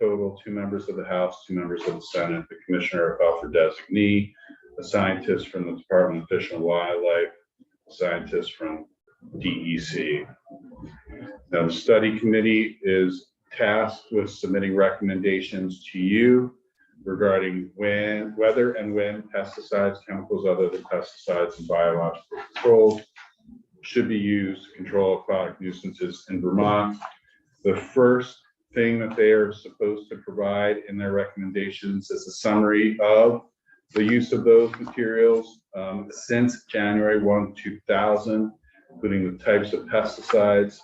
total, 2 members of the House, 2 members of the Senate, the Commissioner of Health or designee, a scientist from the Department of Fish and Wildlife, a scientist from DEC. Now, the study committee is tasked with submitting recommendations to you regarding whether and when pesticides, chemicals other than pesticides, and biological controls should be used to control aquatic nuisances in Vermont. The first thing that they are supposed to provide in their recommendations is a summary of the use of those materials since January 1, 2000, including the types of pesticides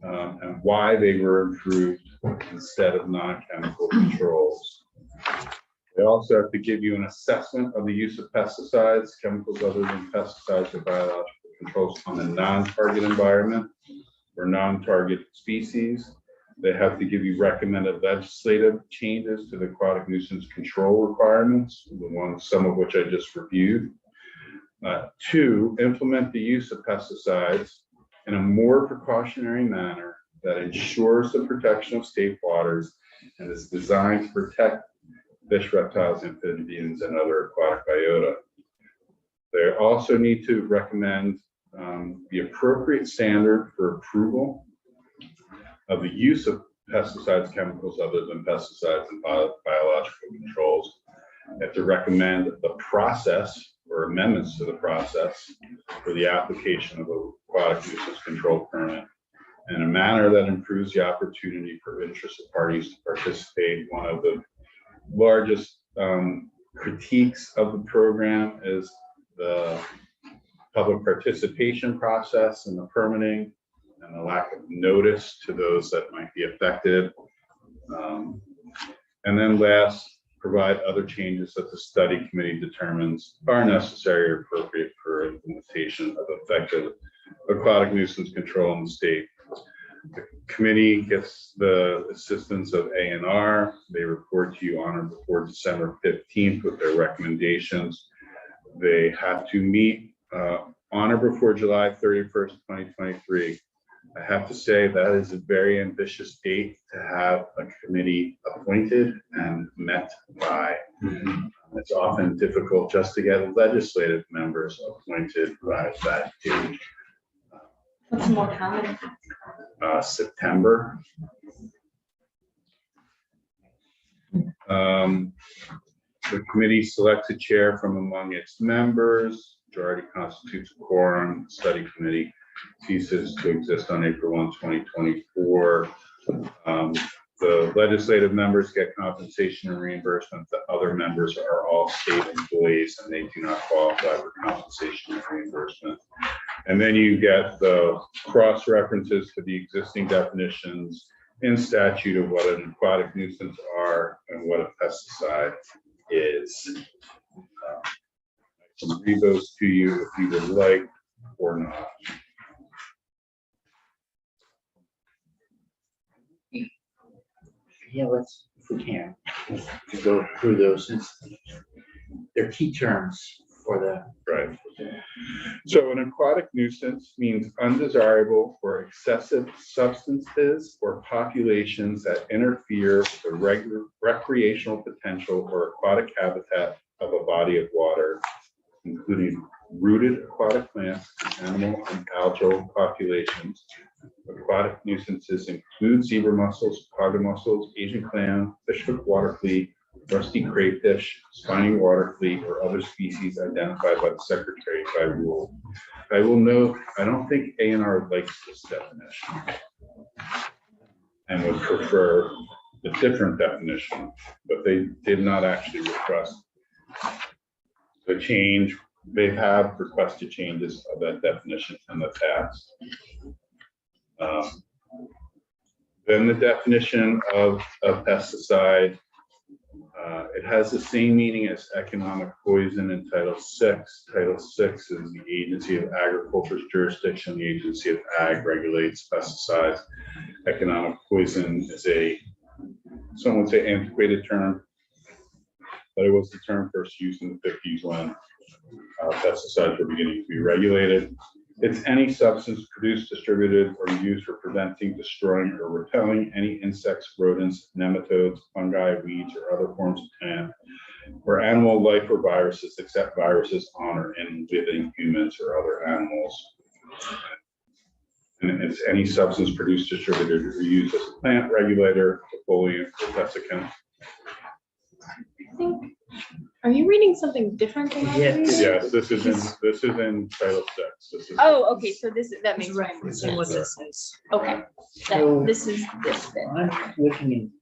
and why they were improved instead of non-chemical controls. They also have to give you an assessment of the use of pesticides, chemicals other than pesticides, or biological controls on the non-target environment or non-target species. They have to give you recommended legislative changes to the aquatic nuisance control requirements, some of which I just reviewed. 2, implement the use of pesticides in a more precautionary manner that ensures the protection of state waters and is designed to protect fish, reptiles, amphibians, and other aquatic biota. They also need to recommend the appropriate standard for approval of the use of pesticides, chemicals other than pesticides, and biological controls. They have to recommend the process or amendments to the process for the application of an aquatic nuisance control permit in a manner that improves the opportunity for interested parties to participate. One of the largest critiques of the program is the public participation process and the permitting and the lack of notice to those that might be affected. And then last, provide other changes that the study committee determines are necessary or appropriate for implementation of effective aquatic nuisance control in the state. The committee gets the assistance of ANR. They report to you on or before December 15th with their recommendations. They have to meet on or before July 31st, 2023. I have to say that is a very ambitious date to have a committee appointed and met by. It's often difficult just to get legislative members appointed by that date. What's more common? September. The committee selects a chair from among its members. Majority constitutes a quorum. The study committee ceases to exist on April 1, 2024. The legislative members get compensation and reimbursement. The other members are all state employees and they do not qualify for compensation and reimbursement. And then you get the cross references to the existing definitions in statute of what an aquatic nuisance are and what a pesticide is. I can read those to you if you would like or not. Yeah, let's, if we can, to go through those since they're key terms for the. Right. So an aquatic nuisance means undesirable or excessive substances or populations that interfere with the regular recreational potential or aquatic habitat of a body of water, including rooted aquatic plants, animal and algal populations. Aquatic nuisances include zebra mussels, quagga mussels, Asian clam, fishhook water flea, rusty crayfish, spiny water flea, or other species identified by the Secretary by rule. I will note, I don't think ANR likes this definition and would prefer a different definition, but they did not actually request the change. They have requested changes of that definition in the past. Then the definition of a pesticide, it has the same meaning as economic poison in Title VI. Title VI is the Agency of Agriculture's jurisdiction. The Agency of Ag regulates pesticides. Economic poison is some would say antiquated term, but it was the term first used in the 50s when pesticides were beginning to be regulated. It's any substance produced, distributed, or used for preventing, destroying, or repelling any insects, rodents, nematodes, fungi, weeds, or other forms of plant or animal life or viruses, except viruses on or in living humans or other animals. And it's any substance produced, distributed, or used as a plant regulator, defoliant, or desiccant. I think, are you reading something different than I Yeah. read? Yes, this is in Title 6. This is. Oh, okay, so that makes Referencing what sense. this is. Okay, So- this is this bit. I'm looking in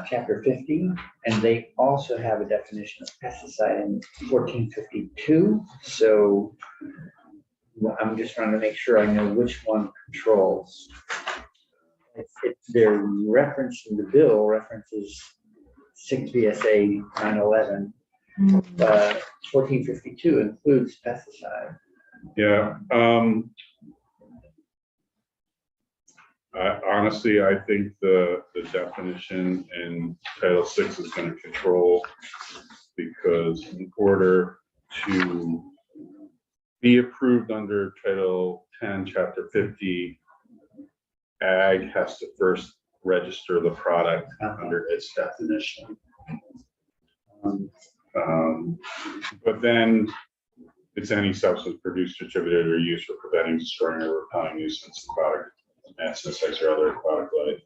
chapter 50, and they also have a definition of pesticide in 1452. So I'm just trying to make sure I know which one controls. Their reference in the bill references 6 VSA 911. 1452 includes pesticide. Yeah, honestly, I think the definition in Title 6 is going to control, because in order to be approved under Title 10, Chapter 50, Ag has to first register the product under its definition. But then it's any substance produced, distributed, or used for preventing, destroying, or repelling nuisance aquatic plants, insects, or other aquatic life.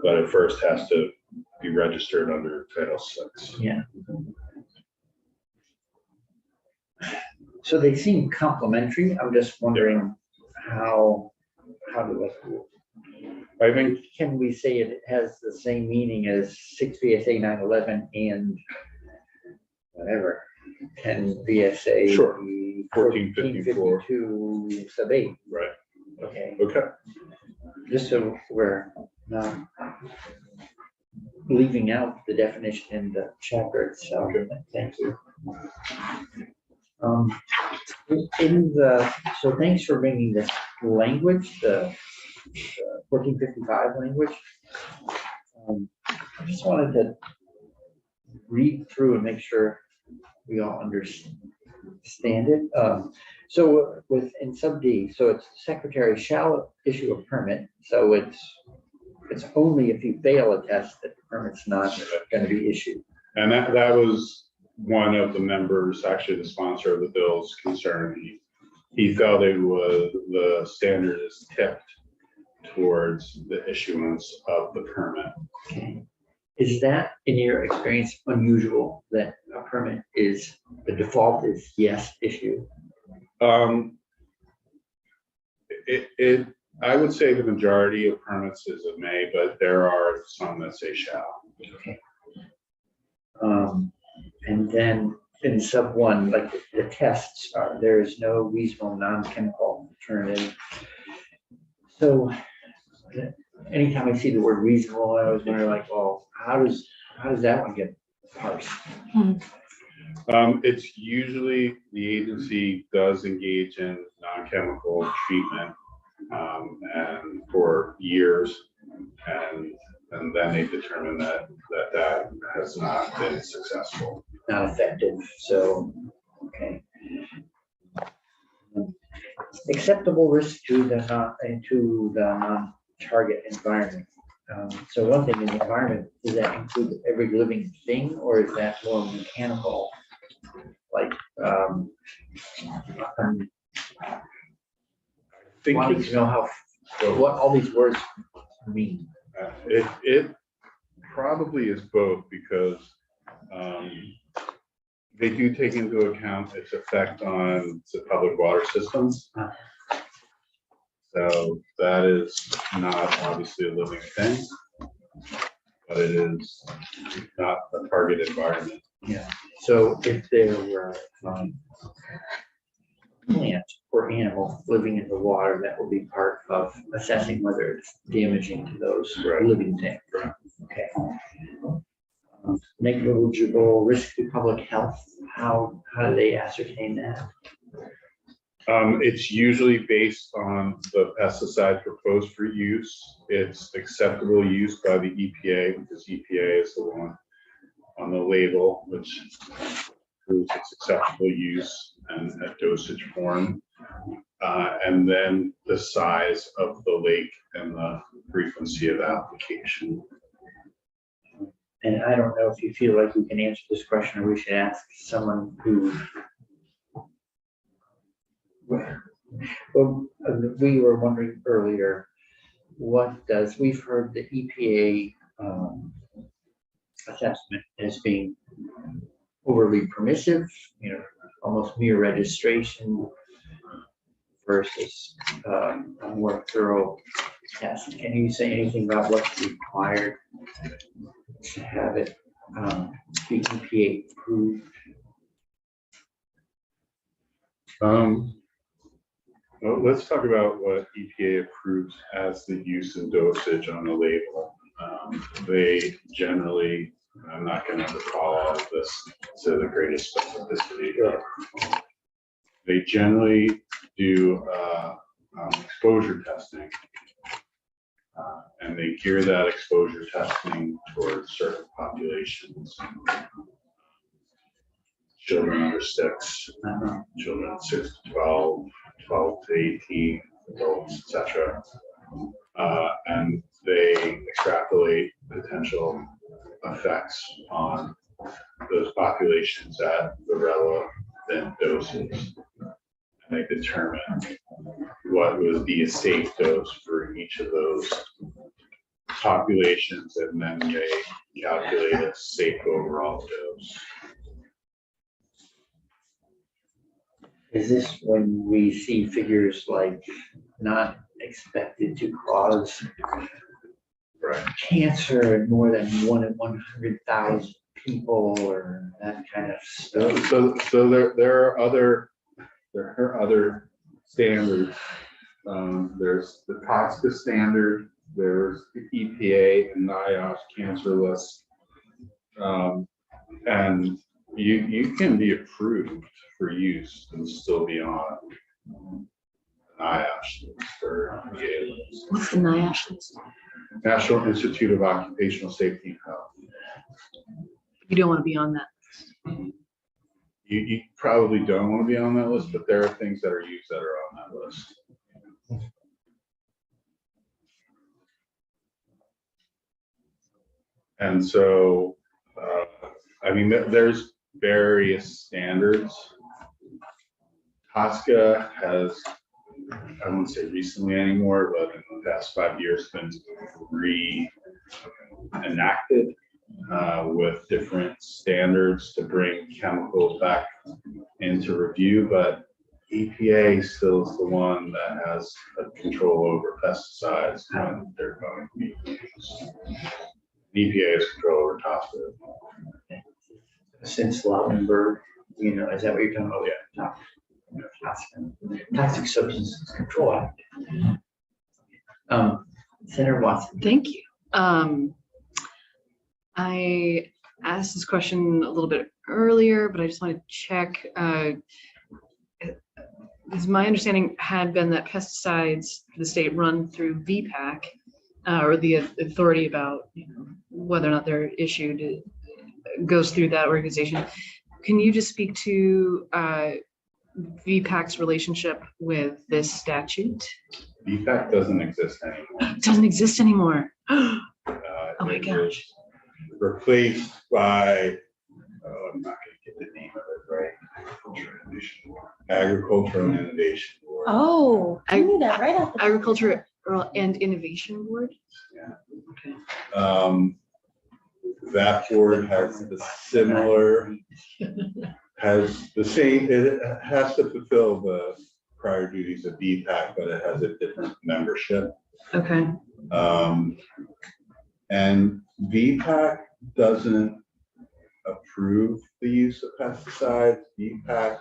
But it first has to be registered under Title 6. Yeah. So they seem complementary. I'm just wondering how do I think, can we say it has the same meaning as 6 VSA 911 and whatever 10 VSA Sure. 1454 sub 8? right, Okay, okay, just so we're not leaving out the definition in the chapter itself. Okay. Thank you. So thanks for bringing this language, the 1455 language. I just wanted to read through and make sure we all understand it. So in sub D, so it's secretary shall issue a permit. So it's only if you fail a test that the permit's not going to be issued. and that was one of the members, actually the sponsor of the bill's concern. He felt it was, the standard is tipped towards the issuance of the permit. Okay. Is that, in your experience, unusual that a permit is, the default is yes, issue? I would say the majority of permits is a may, but there are some that say shall. Okay. And then in sub 1, like the tests are, there is no reasonable non-chemical alternative. So anytime I see the word reasonable, I always wonder, like, well, how does that one get parsed? It's usually the agency does engage in non-chemical treatment, and for years, and then they determine that has not been successful. Not effective, so, okay. Acceptable risk to the non-target environment. So one thing in the environment, does that include every living thing, or is that more mechanical? Like, I wanted to know what all these words mean. It probably is both, because they do take into account its effect on the public water systems. So that is not obviously a living thing, but it is not a target environment. Yeah, so if there were plant or animal living in the water, that will be part of assessing whether it's damaging to those Right. living things. Right. Okay. Negligible risk to public health, how do they ascertain that? It's usually based on the pesticide proposed for use. It's acceptable use by the EPA, because EPA is the one on the label which proves its acceptable use and a dosage form. And then the size of the lake and the frequency of application. And I don't know if you feel like you can answer this question, or we should ask someone who. Well, we were wondering earlier, we've heard the EPA assessment as being overly permissive, almost mere registration versus a more thorough test. Can you say anything about what's required to have it be EPA approved? Well, let's talk about what EPA approves as the use and dosage on the label. They generally, I'm not going to recall all of this to the greatest specificity. They generally do exposure testing, and they gear that exposure testing towards certain populations. Children under 6, children 6 to 12, 12 to 18, adults, etc. And they extrapolate potential effects on those populations at the relevant doses. And they determine what would be a safe dose for each of those populations, and then they calculate a safe overall dose. Is this when we see figures like not expected to cause Right. cancer in more than 1 in 100,000 people, or that kind of stuff? So there are other standards. There's the TSCA standard, there's the EPA and NIOSH cancer list. And you can be approved for use and still be on NIOSH list or EPA list. What's the NIOSH list? National Institute of Occupational Safety and Health. You don't want to be on that. You probably don't want to be on that list, but there are things that are used that are on that list. And so, I mean, there's various standards. TSCA has, I won't say recently anymore, but in the past 5 years, been reenacted with different standards to bring chemicals back into review. But EPA still is the one that has control over pesticides when they're going to be used. EPA has control over TSCA. Since Lautenberg, is that what you're talking about? Yeah. Toxic Substances Control Act. Senator Watson. Thank you. I asked this question a little bit earlier, but I just want to check. Is my understanding had been that pesticides for the state run through VPAC, or the authority about whether or not they're issued goes through that organization. Can you just speak to VPAC's relationship with this statute? VPAC doesn't exist anymore. It doesn't exist anymore. Oh my It gosh. was replaced by, I'm not going to get the name of it right. Agricultural Innovation Board. Oh, I knew that right off the top. Agriculture and Innovation Board. Yeah. Okay. That board has the similar, has the same, it has to fulfill the prior duties of VPAC, but it has a different membership. Okay. And VPAC doesn't approve the use of pesticides. VPAC,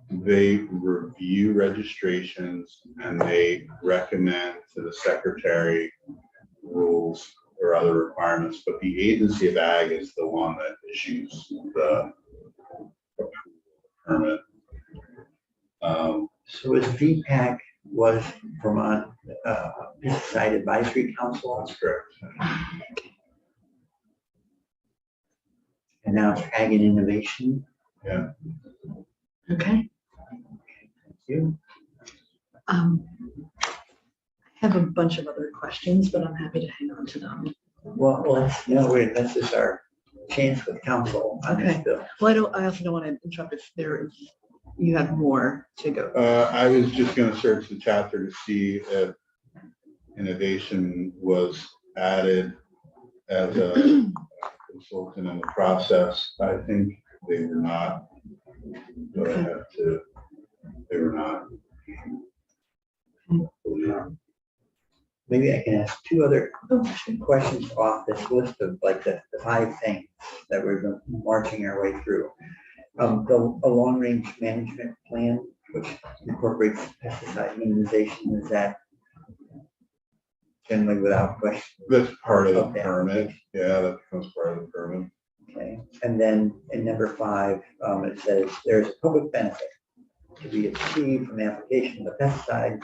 they review registrations and they recommend to the secretary rules or other requirements, but the Agency of Ag is the one that issues the permit. So is VPAC was Vermont Pesticide Advisory Council, That's correct. and now it's Ag and Innovation. Yeah. Okay. You? I have a bunch of other questions, but I'm happy to hang on to them. Well, let's, wait, this is our chance with council on this Okay. bill. Well, I also don't want to interrupt if you have more to go. I was just gonna search the chapter to see if innovation was added as a consultant in the process. I think they were not. But I have to, they were not. Maybe I can ask two other questions off this list of like the 5 things that we've been marching our way through. A long-range management plan, which incorporates pesticide minimization, is that generally without question? That's part of the Okay. permit. Yeah, that becomes part of the permit. Okay, and then in number 5, it says there's a public benefit to be achieved from the application of the pesticide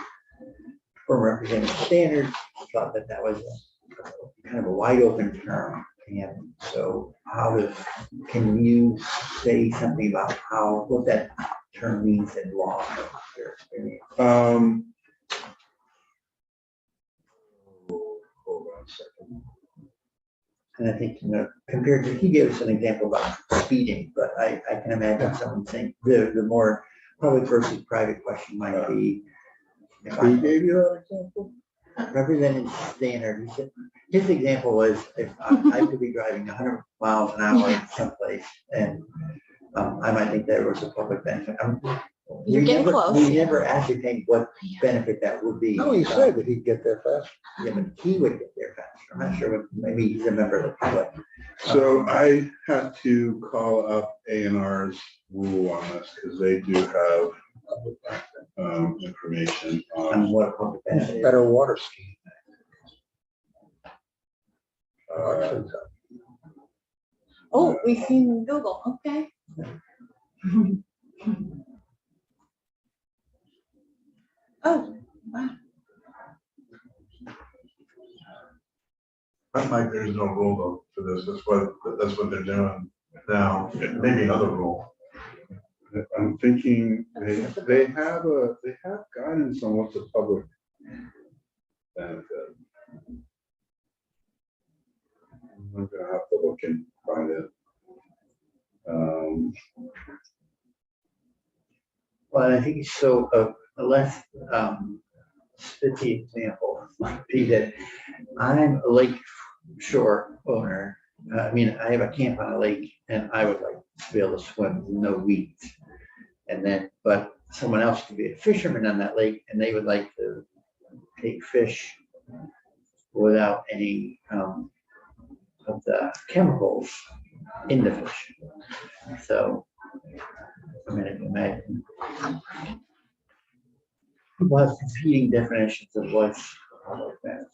from representative standards. Thought that was kind of a wide open term. And so can you say something about what that term means in law? Your experience? Hold on a second. And I think, compared to, he gave us an example about speeding, but I can imagine someone saying the more public versus private question might be. if I- Who gave you that example? Representative Standard, he said, his example was if I could be driving 100 miles an hour someplace and I might think there was a public benefit. You're getting close. We never ascertained what benefit that would be. No, he said that he'd get there fast. Yeah, but he would get there faster. I'm not sure, maybe he's a member of the public. So I had to call up A&R's rule on this because they do have information On on. what a public benefit is. Better water skiing. uh, Oh, we've seen Google, okay. Oh, wow. Mike, there's no rule though for this. That's what they're doing now. Maybe another rule. I'm thinking they have guidance on what's a public benefit. I'm gonna have to look and find it. Well, I think so. A less spitty example might be that I'm a lake shore owner. I mean, I have a camp on a lake, and I would like to be able to swim with no weeds. And then, but someone else could be a fisherman on that lake, and they would like to take fish without any of the chemicals in the fish. So, I mean, I can imagine. People have competing definitions of what's public benefit.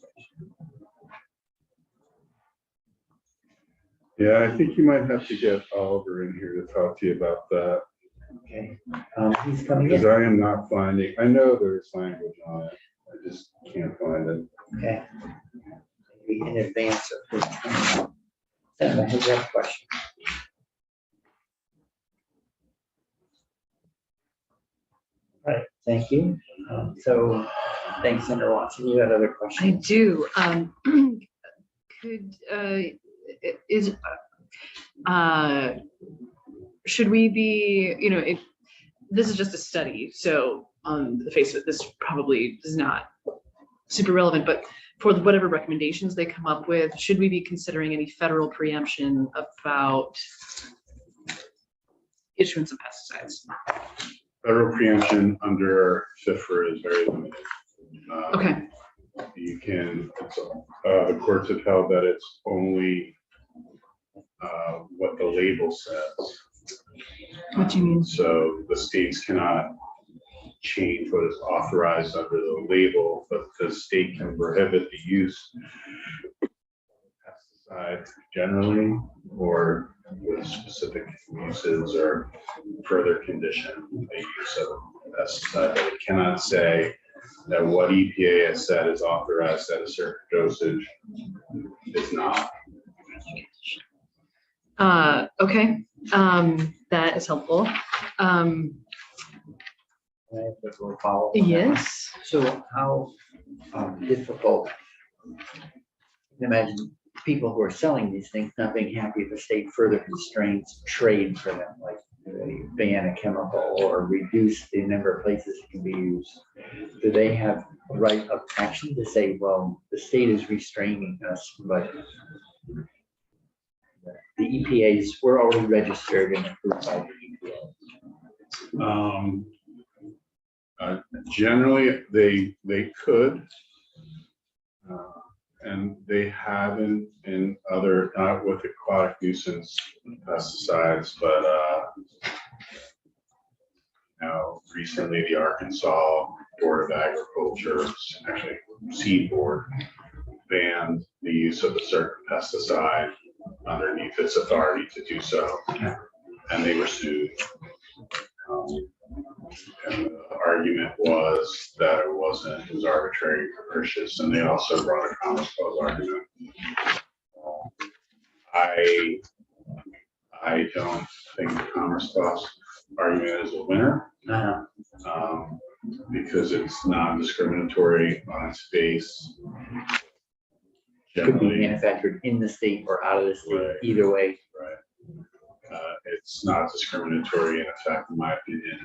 Yeah, I think you might have to get Oliver in here to talk to you about that, Okay, he's coming because in. I am not finding, I know there's language on it, I just can't find it. Okay. Maybe in advance of his time. Sam, I have that question. All right, thank you. So, thanks, Senator Watson. You had other I questions? do. Should we be, if this is just a study, so on the face of it, this probably is not super relevant, but for whatever recommendations they come up with, should we be considering any federal preemption about issuance of pesticides? Federal preemption under FIFRA is very limited. Okay, You can, the courts have held that it's only what the label says. what do you mean? So the states cannot change what is authorized under the label, but the state can prohibit the use of pesticides generally, or with specific uses or further condition the use of pesticide. But it cannot say that what EPA has said is authorized at a certain dosage is not. Okay, that is helpful. Can I have a little follow-up on that? Yes. So how difficult, imagine people who are selling these things not being happy if the state further constrains trade for them, like they ban a chemical or reduce the number of places it can be used. Do they have a right of action to say, well, the state is restraining us, but the EPAs, we're already registered and approved by the EPA. Generally, they could. And they haven't in other, not with aquatic nuisance pesticides, but recently the Arkansas Board of Agriculture, actually Seed Board, banned the use of a certain pesticide underneath its authority to do so, and they were sued. And the argument was that it was arbitrary and capricious, and they also brought a Commerce Clause argument. I don't think the Commerce Clause argument is a winner, because it's non-discriminatory on its face. Could be Generally, manufactured in the state or out of the state, Right. either way. right. It's not discriminatory in effect, in my opinion.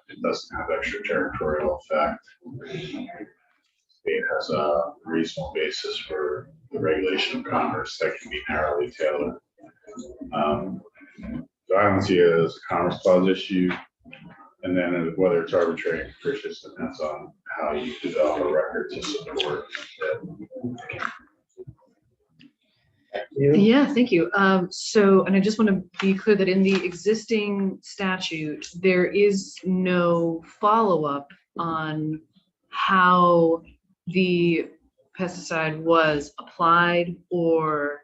It doesn't have extraterritorial effect. It has a reasonable basis for the regulation of commerce that can be narrowly tailored. So I don't see it as a Commerce Clause issue. And then whether it's arbitrary and capricious depends on how you develop a record to support it. Yeah, thank you. So, and I just want to be clear that in the existing statute, there is no follow-up on how the pesticide was applied or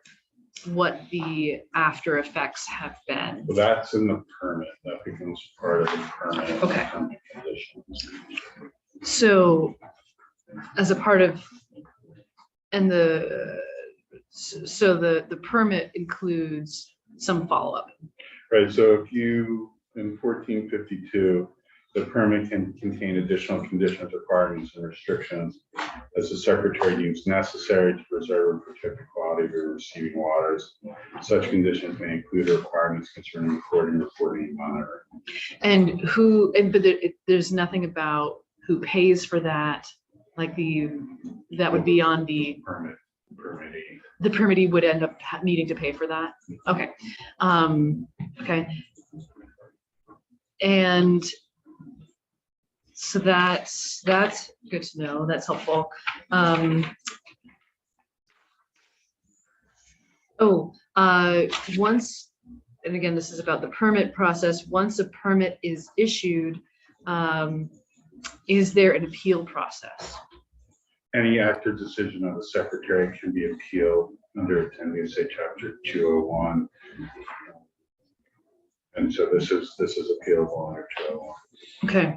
what the after effects have been. Well, that's in the permit. That becomes part of the permit. Okay. Permit conditions. So, as a part of, and so the permit includes some follow-up. Right, so if you, in 1452, the permit can contain additional conditions, requirements, and restrictions as the secretary deems necessary to preserve and protect the quality of your receiving waters. Such conditions may include requirements concerning recording, reporting, and monitoring. And but there's nothing about who pays for that, like that would be on the Permitting. the permittee would end up needing to pay for that. Okay. Okay. And so that's good to know. That's helpful. Once, and again, this is about the permit process. Once a permit is issued, is there an appeal process? Any act or decision of the secretary can be appealed under 10 VSA chapter 201. And so this is appealable under 201. Okay,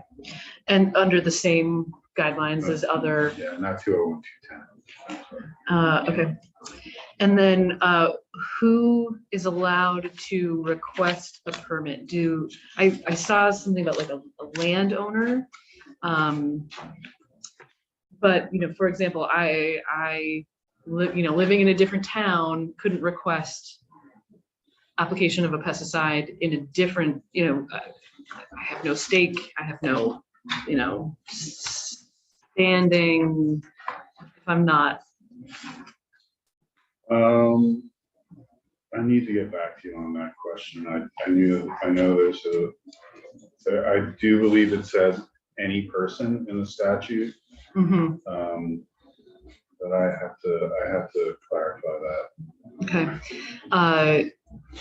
and under the same guidelines as other, Yeah, not 201, 210. okay. And then who is allowed to request a permit? I saw something about like a landowner. But, for example, I live, living in a different town, couldn't request application of a pesticide in a different, I have no stake, I have no, standing, if I'm not. I need to get back to you on that question. I know I do believe it says any person in the statute. Mhm. But I have to clarify that. Okay.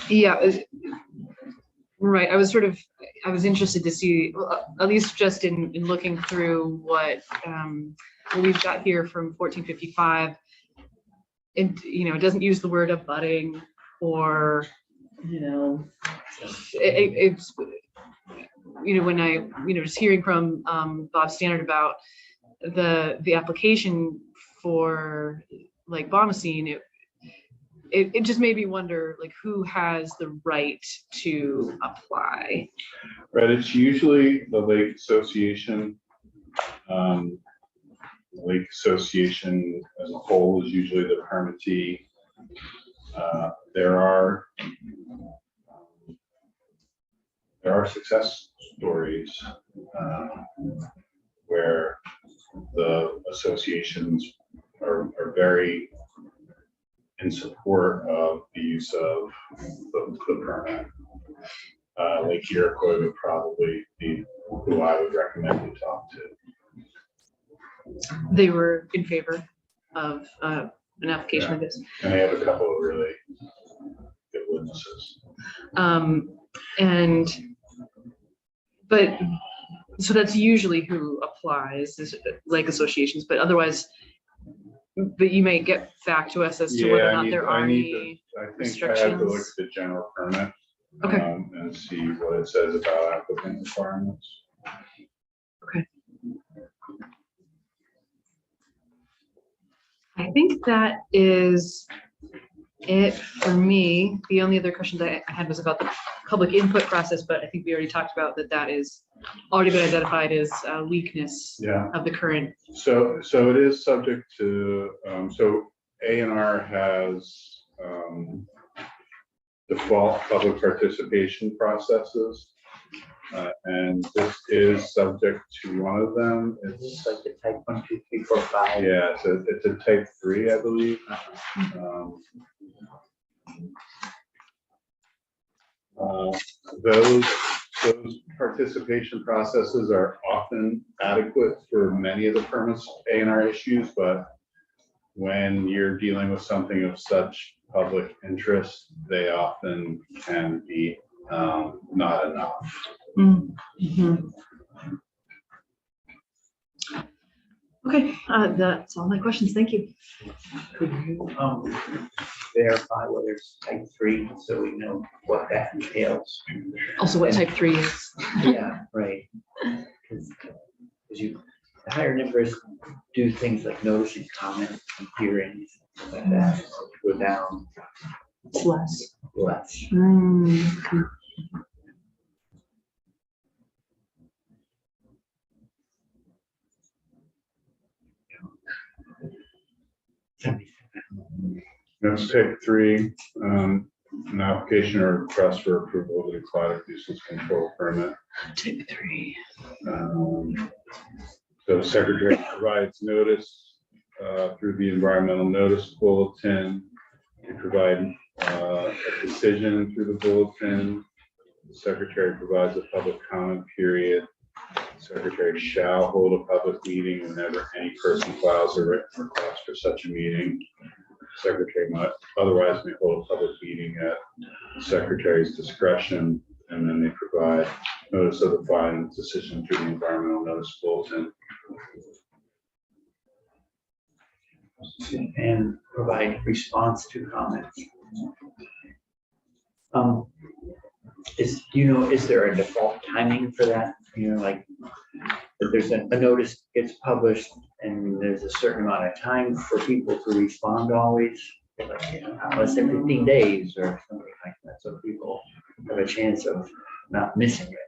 Yeah, right. I was interested to see, at least just in looking through what we've got here from 1455. It doesn't use the word abutting or, it's, when I, just hearing from Bob Stannard about the application for like Bombacine, it just made me wonder, like, who has the right to apply? Right, it's usually the Lake Association. The Lake Association as a whole is usually the permittee. There are success stories where the associations are very in support of the use of the permit. Lake Iroquois would probably be who I would recommend you talk to. They were in favor of an application like this. And they have a couple of really good witnesses. But so that's usually who applies, is lake associations, but otherwise, but you may get back to us as to whether or not there are any. I think I have to look at restrictions. the general permit. Okay. And see what it says about applicant requirements. I think that is it for me. The only other questions I had was about the public input process, but I think we already talked about that is already been identified as a weakness Yeah. of the current. So it is subject to, so A&R has default public participation processes. And this is subject to one of them. It's like the type 1, 2, 3, 4, 5. Yeah, it's a type 3, I believe. Those participation processes are often adequate for many of the permits A&R issues, but when you're dealing with something of such public interest, they often can be not enough. Mhm. Okay, that's all my questions. Thank you. Could you verify whether it's type 3 so we know what that entails? Also, what type 3 is? Yeah, right. Because the higher numbers do things like notice and comment and hearings, stuff like that. Go down It's less. less. Mm. That's type 3, an application or request for approval of the aquatic nuisance control permit. Type 3. So the secretary provides notice through the environmental notice bulletin. You provide a decision through the bulletin. The secretary provides a public comment period. The secretary shall hold a public meeting whenever any person files a written request for such a meeting. The secretary might otherwise may hold a public meeting at the secretary's discretion, and then they provide notice of the final decision through the environmental notice bulletin. And provide response to comments. Is there a default timing for that? Like if there's a notice gets published and there's a certain amount of time for people to respond always, like, let's say 15 days or something like that, so people have a chance of not missing it.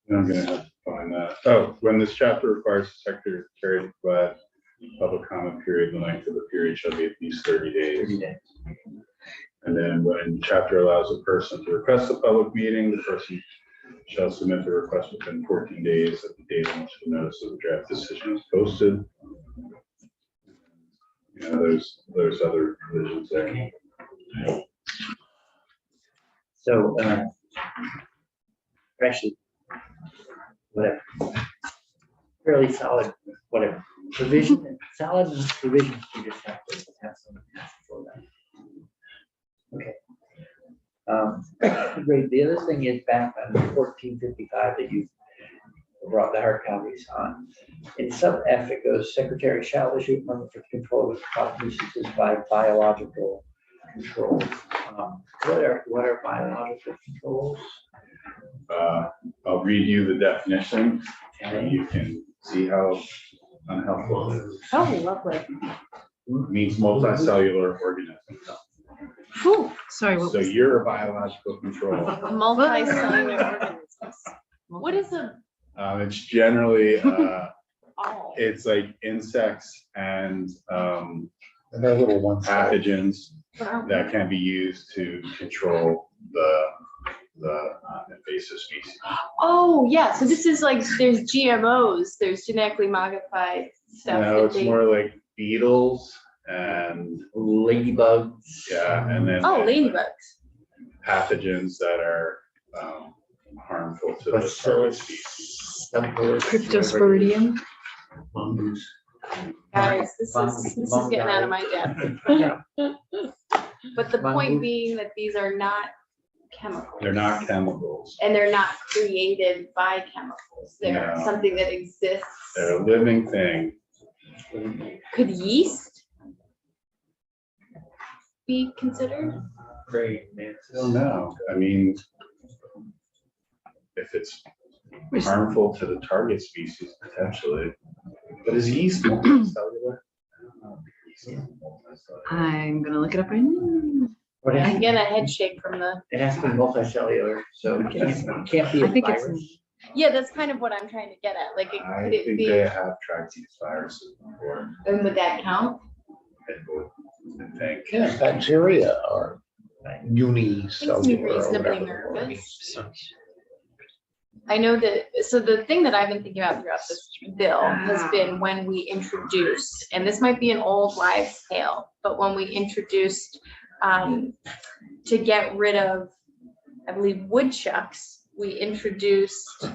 I'm gonna have to find that. Oh, when this chapter requires the secretary to provide public comment period, the length of the period shall be at least 30 days. 30 days. And then when chapter allows a person to request a public meeting, the person shall submit the request within 14 days of the date on which the notice of the draft decision is posted. There's other provisions there. Okay. So, actually, whatever, fairly solid, whatever, provision, solid provisions, you just have to have someone ask for that. Okay. Great, the other thing is back on 1455 that you brought the hard copies on. In sub F, it goes, secretary shall issue a permit for the control of crop nuisances by biological controls. What are biological controls? I'll read you the definition, and Okay. you can see how unhelpful it is. Oh, lovely. It means multicellular organisms. Whew, Sorry, what So was? you're a biological control. multicellular organisms. What is a, It's generally, oh, it's like insects and And they're little ones. pathogens what are- that can be used to control the invasive species. oh, yeah, so this is like, there's GMOs, there's genetically modified stuff. No, that it's they- more like beetles and, Ladybugs. yeah, and then. Oh, ladybugs. Pathogens that are harmful to the target Bacillus. species. Cryptosporidium. Mongoose. Guys, this is getting out of my depth. But the point Mongoose. being that these are not chemicals. They're not chemicals. And they're not created by chemicals. They're No. something that exists. They're a living thing. Could yeast be considered? Great, man. I don't know. I mean, if it's harmful to the target species, potentially. But is yeast multicellular? I'm gonna look it up right now. What I is get a head shake from the, it has to be multicellular, so it can't be I a think it's, virus. yeah, that's kind of what I'm trying to get at. Like, I could it think be, they have tried these viruses before. and would that count? I think. Yeah, bacteria are unicellular. Seems to be or reasonably whatever the word nervous. I know that, so the thing that I've been thinking about throughout this bill has been when we introduced, and this might be an old wives' tale, but when we introduced to get rid of, I believe, woodchucks, we introduced,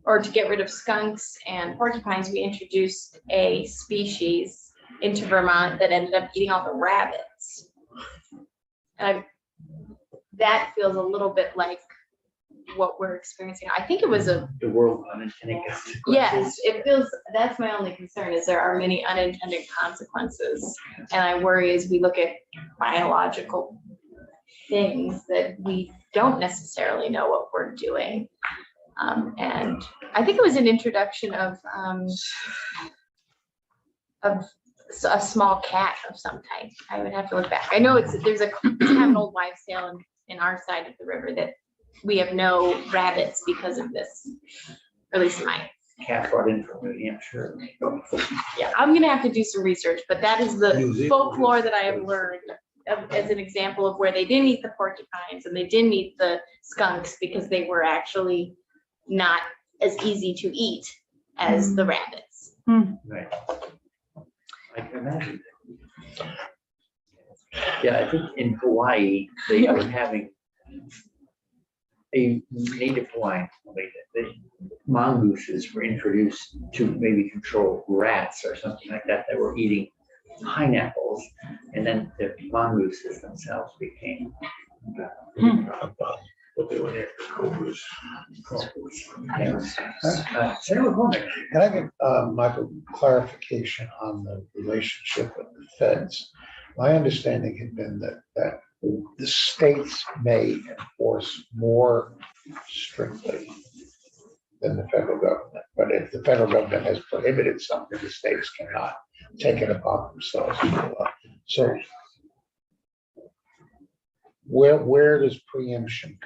or to get rid of skunks and porcupines, we introduced a species into Vermont that ended up eating all the rabbits. And that feels a little bit like what we're experiencing. I think it was a, The world unintended consequences. yes, it feels, that's my only concern, is there are many unintended consequences. And I worry as we look at biological things that we don't necessarily know what we're doing. And I think it was an introduction of a small cat of some type. I would have to look back. I know there's kind of an old wives' tale in our side of the river that we have no rabbits because of this, or at least mine. Cat brought in from New Hampshire. Yeah, I'm gonna have to do some research, but that is New the Zealand folklore is- that I have learned as an example of where they didn't eat the porcupines and they didn't eat the skunks because they were actually not as easy to eat as the rabbits. Right. I can imagine. Yeah, I think in Hawaii, they were having a native Hawaiian, the mongooses were introduced to maybe control rats or something like that, that were eating pineapples. And then the mongooses themselves became what they were there. Senator McCormick. Can I get, Michael, clarification on the relationship with the feds? My understanding had been that the states may enforce more strictly than the federal government. But if the federal government has prohibited something, the states cannot take it upon themselves. So where does preemption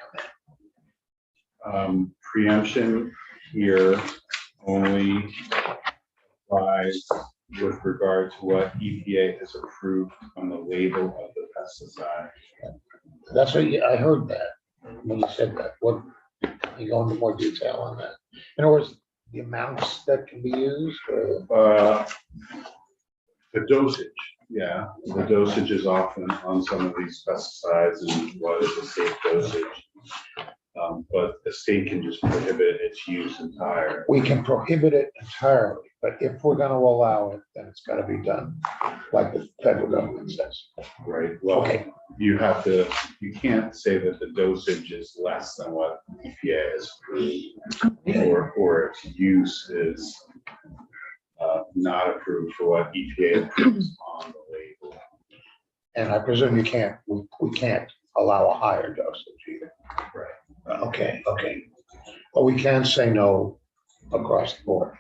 come in? Preemption here only applies with regard to what EPA has approved on the label of the pesticide. That's what I heard that when you said that. What, you go into more detail on that? In other words, the amounts that can be used or? The dosage, yeah, the dosage is often on some of these pesticides and what is a safe dosage. But the state can just prohibit its use entirely. We can prohibit it entirely, but if we're gonna allow it, then it's gotta be done like the federal government says. Right, well, Okay, you have to, you can't say that the dosage is less than what EPA has approved, or its use is not approved for what EPA approves on the label. And I presume you can't, we can't allow a higher dosage either. Right. Okay, okay. But we can say no across the board.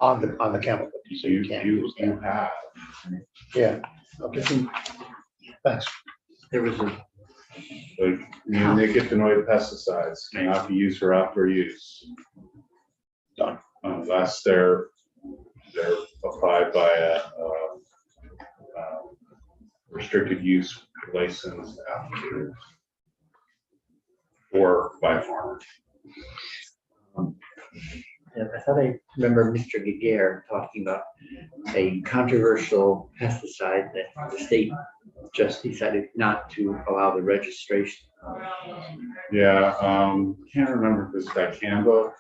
On the chemical, so you can't use You that. have, Yeah, okay, thanks. There was a, like, neonicotinoid pesticides cannot be used for outdoor use. Done. Unless they're applied by a restricted use license applicator or by farmers. I thought I remember Mr. Giguere talking about a controversial pesticide that the state just decided not to allow the registration. Yeah, can't remember if it's dicamba.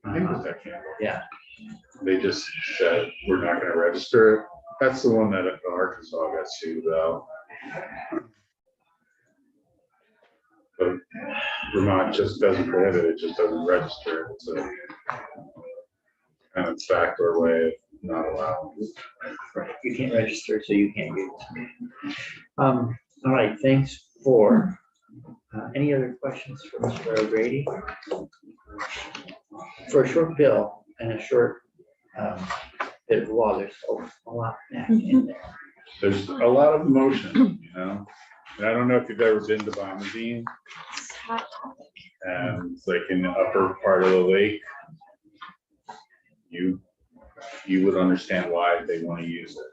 I think it's dicamba. Yeah. They just said, we're not gonna register it. That's the one that Arkansas got sued though. But Vermont just doesn't prohibit it, just doesn't register it. It's a kind of backdoor way of not allowing. Right, you can't register, so you can't use it. All right, thanks for, any other questions for Mr. O'Grady? For a short bill and a short, bit of law, there's a lot back in there. There's a lot of emotion, you know? And I don't know if you've ever been to Bombadine, It's a hot topic. and it's like in the upper part of the lake. You would understand why they want to use it.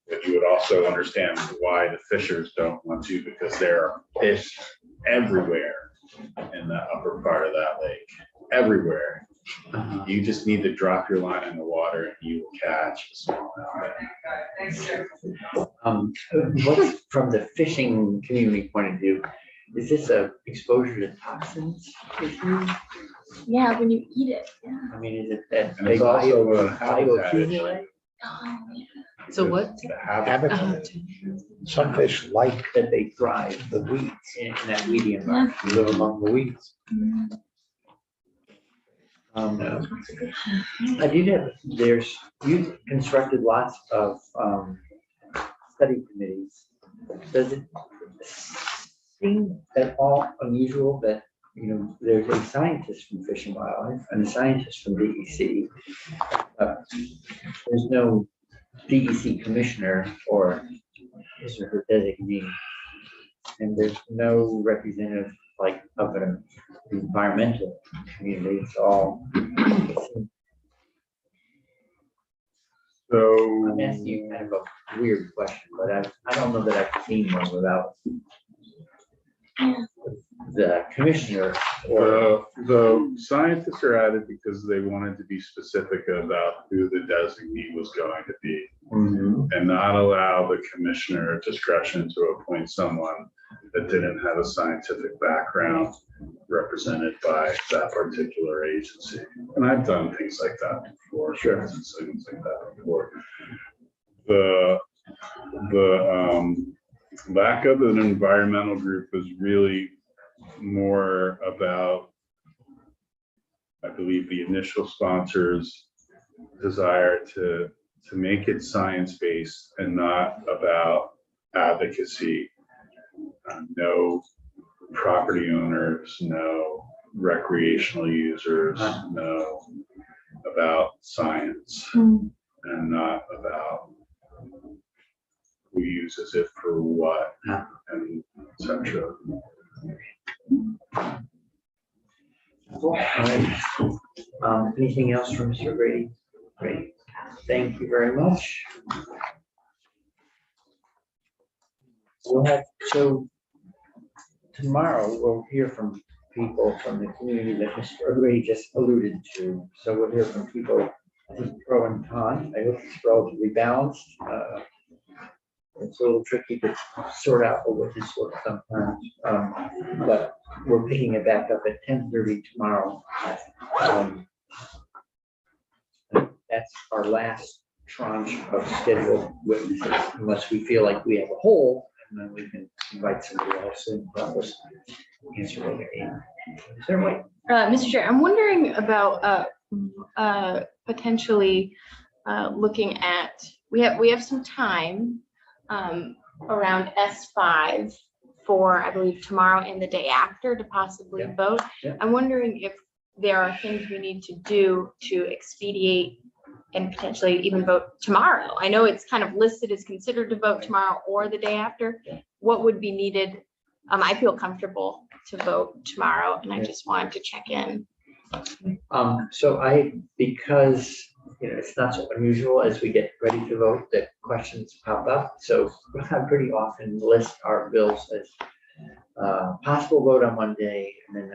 But you would also understand why the fishers don't want to, because there are fish everywhere in the upper part of that lake, everywhere. You just need to drop your line in the water and you will catch a small amount. What's from the fishing community point of view? Is this a exposure to toxins issue? Yeah, when you eat it, yeah. I mean, is it that And they it's also a habitat issue. bioaccumulate? Oh, yeah. So what? The habitat. Habitat. Some fish like That they thrive the weeds, in that weedy environment. live among the weeds. I did have, you constructed lots of study committees. Does it seem at all unusual that, you know, there's a scientist from Fish and Wildlife and a scientist from DEC? There's no DEC commissioner or his or her designee. And there's no representative like of an environmental community. It's all. So. I'm asking you kind of a weird question, but I don't know that I've seen one without the commissioner or. The scientists are added because they wanted to be specific about who the designee was going to be and not allow the commissioner discretion to appoint someone that didn't have a scientific background represented by that particular agency. And I've done things like that before. Sure. Things like that before. The lack of an environmental group was really more about, I believe, the initial sponsors' desire to make it science-based and not about advocacy. No property owners, no recreational users, no about science and not about who uses it for what and et cetera. All right. Anything else from Mr. Grady? Great. Thank you very much. We'll have, so tomorrow we'll hear from people from the community that Mr. Grady just alluded to. So we'll hear from people, I think, pro and con. I hope it's relatively balanced. It's a little tricky to sort out the witness work sometimes, but we're picking it back up at 10:30 tomorrow. That's our last tranche of scheduled witnesses, unless we feel like we have a hole and then we can invite somebody else and probably answer what they need. Certainly. Mr. Chair, I'm wondering about potentially looking at, we have some time around S5 for, I believe, tomorrow and the day after to possibly Yeah. vote. Yeah. I'm wondering if there are things we need to do to expedite and potentially even vote tomorrow. I know it's kind of listed as considered to vote tomorrow or the day after. What would be needed? I feel comfortable to vote tomorrow, and I just wanted to check in. So because, it's not so unusual as we get ready to vote that questions pop up. So I pretty often list our bills as possible vote on one day and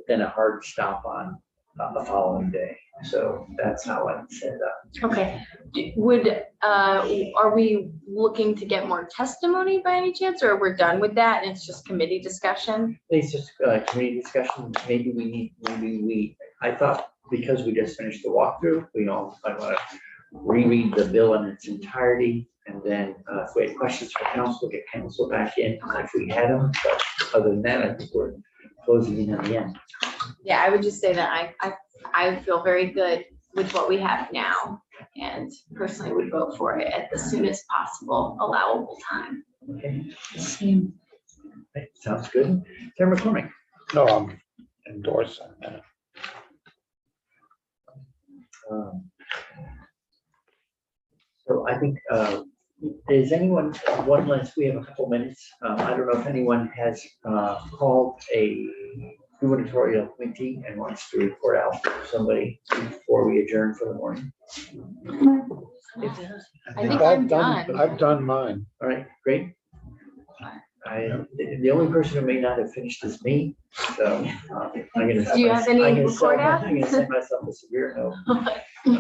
then a hard stop on the following day. So that's how I set it up. Okay, are we looking to get more testimony by any chance, or we're done with that and it's just committee discussion? It's just committee discussion. I thought because we just finished the walkthrough, I want to reread the bill in its entirety. And then if we had questions for council, get council back in if we had them. But other than that, I think we're closing in at the end. Yeah, I would just say that I feel very good with what we have now, and personally would vote for it at the soonest possible allowable time. Okay. Okay, sounds good. Sarah McCormick. No, I'm endorsing that. So I think, is anyone, we have a couple minutes. I don't know if anyone has called a gubernatorial committee and wants to report out to somebody before we adjourn for the morning. I think I'm done. done. I've done mine. All right, great. The only person who may not have finished is me, so I'm gonna. Do you have any I'm gonna report I'm gonna outs? send myself a severe note.